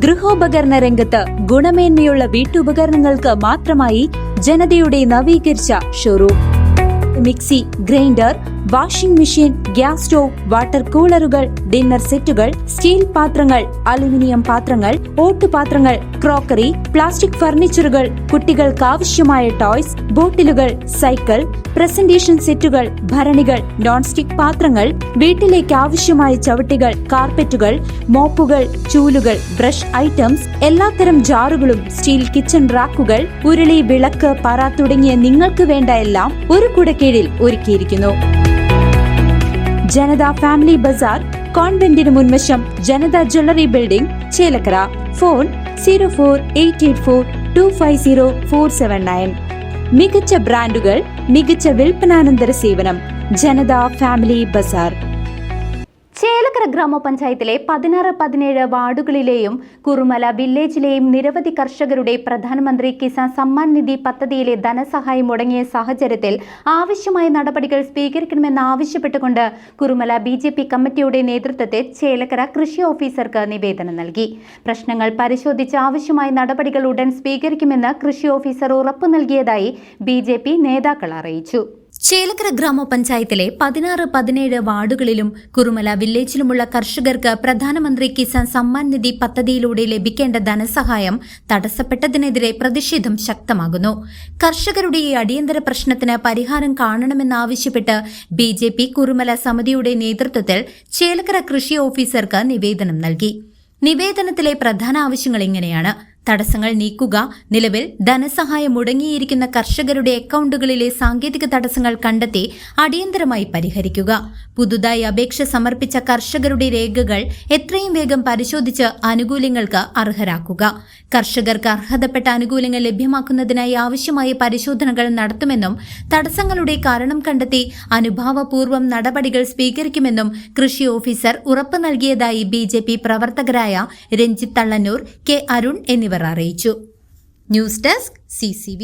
ഗൃഹോപകരണ രംഗത്ത് ഗുണമേന്മയുള്ള വീട്ടുപകരണങ്ങൾക്ക് മാത്രമായി ജനതയുടെ നവീകരിച്ച showroom. Mixie, grinder, washing machine, gas stove, water കൂളറുകൾ, ഡിന്നർ സെറ്റുകൾ, സ്റ്റീൽ പാത്രങ്ങൾ, അലുമിനിയം പാത്രങ്ങൾ, ഓട്ടുപാത്രങ്ങൾ, ക്രോക്കറി, പ്ലാസ്റ്റിക് ഫർണിച്ചറുകൾ, കുട്ടികൾക്ക് ആവശ്യമായ ടോയ്സ്, ബോട്ടിലുകൾ, സൈക്കിൾ, പ്രസന്റേഷൻ സെറ്റുകൾ, ഭരണികൾ, നോൺ സ്റ്റിക് പാത്രങ്ങൾ, വീട്ടിലേക്ക് ആവശ്യമായ ചവിട്ടികൾ, കാർപ്പറ്റുകൾ, മോപ്പുകൾ, ചൂലുകൾ, ബ്രഷ് ഐറ്റംസ്, എല്ലാത്തരം ജാറുകളും, സ്റ്റീൽ കിച്ചൺ റാക്കുകൾ, ഉരുളി, വിളക്ക്, പറ തുടങ്ങിയ നിങ്ങൾക്ക് വേണ്ട എല്ലാം ഒരു കുടക്കീഴിൽ ഒരുക്കിയിരിക്കുന്നു. ജനത ഫാമിലി ബസാർ, കോൺവെന്റിന് മുൻവശം, ജനത ജ്വല്ലറി ബിൽഡിംഗ്, ചേലക്കര. ഫോൺ 04-884-250-479. മികച്ച ബ്രാൻഡുകൾ, മികച്ച വിൽപ്പനാനന്തര സേവനം. ജനത ഫാമിലി ബസാർ. ചേലക്കര ഗ്രാമപഞ്ചായത്തിലെ 16-17 വാർഡുകളിലെയും കുറുമല വില്ലേജിലെയും നിരവധി കർഷകരുടെ പ്രധാനമന്ത്രി കിസാൻ സമ്മാൻ നിധി പദ്ധതിയിലെ ധനസഹായം മുടങ്ങിയ സാഹചര്യത്തിൽ ആവശ്യമായ നടപടികൾ സ്വീകരിക്കണമെന്നാവശ്യപ്പെട്ടുകൊണ്ട് കുറുമല BJP കമ്മിറ്റിയുടെ നേതൃത്വത്തിൽ ചേലക്കര കൃഷി ഓഫീസർക്ക് നിവേദനം നൽകി. പ്രശ്നങ്ങൾ പരിശോധിച്ച് ആവശ്യമായ നടപടികൾ ഉടൻ സ്വീകരിക്കുമെന്ന് കൃഷി ഓഫീസർ ഉറപ്പു നൽകിയതായി BJP നേതാക്കൾ അറിയിച്ചു. ചേലക്കര ഗ്രാമപഞ്ചായത്തിലെ 16-17 വാർഡുകളിലും കുറുമല വില്ലേജിലുമുള്ള കർഷകർക്ക് പ്രധാനമന്ത്രി കിസാൻ സമ്മാൻ നിധി പദ്ധതിയിലൂടെ ലഭിക്കേണ്ട ധനസഹായം തടസ്സപ്പെട്ടതിനെതിരെ പ്രതിഷേധം ശക്തമാകുന്നു. കർഷകരുടെ ഈ അടിയന്തര പ്രശ്നത്തിന് പരിഹാരം കാണണമെന്നാവശ്യപ്പെട്ട് BJP കുറുമല സമിതിയുടെ നേതൃത്വത്തിൽ ചേലക്കര കൃഷി ഓഫീസർക്ക് നിവേദനം നൽകി. നിവേദനത്തിലെ പ്രധാന ആവശ്യങ്ങൾ ഇങ്ങനെയാണ്: തടസ്സങ്ങൾ നീക്കുക, നിലവിൽ ധനസഹായം മുടങ്ങിയിരിക്കുന്ന കർഷകരുടെ അക്കൗണ്ടുകളിലെ സാങ്കേതിക തടസ്സങ്ങൾ കണ്ടെത്തി അടിയന്തരമായി പരിഹരിക്കുക, പുതുതായി അപേക്ഷ സമർപ്പിച്ച കർഷകരുടെ രേഖകൾ എത്രയും വേഗം പരിശോധിച്ച് ആനുകൂല്യങ്ങൾക്ക് അർഹരാക്കുക, കർഷകർക്ക് അർഹതപ്പെട്ട ആനുകൂല്യങ്ങൾ ലഭ്യമാക്കുന്നതിനായി ആവശ്യമായ പരിശോധനകൾ നടത്തുമെന്നും തടസ്സങ്ങളുടെ കാരണം കണ്ടെത്തി അനുഭാവപൂർവ്വം നടപടികൾ സ്വീകരിക്കുമെന്നും കൃഷി ഓഫീസർ ഉറപ്പു നൽകിയതായി BJP പ്രവർത്തകരായ രഞ്ജിത്ത് തള്ളന്നൂർ, K. അരുൺ എന്നിവർ അറിയിച്ചു. News desk CCV.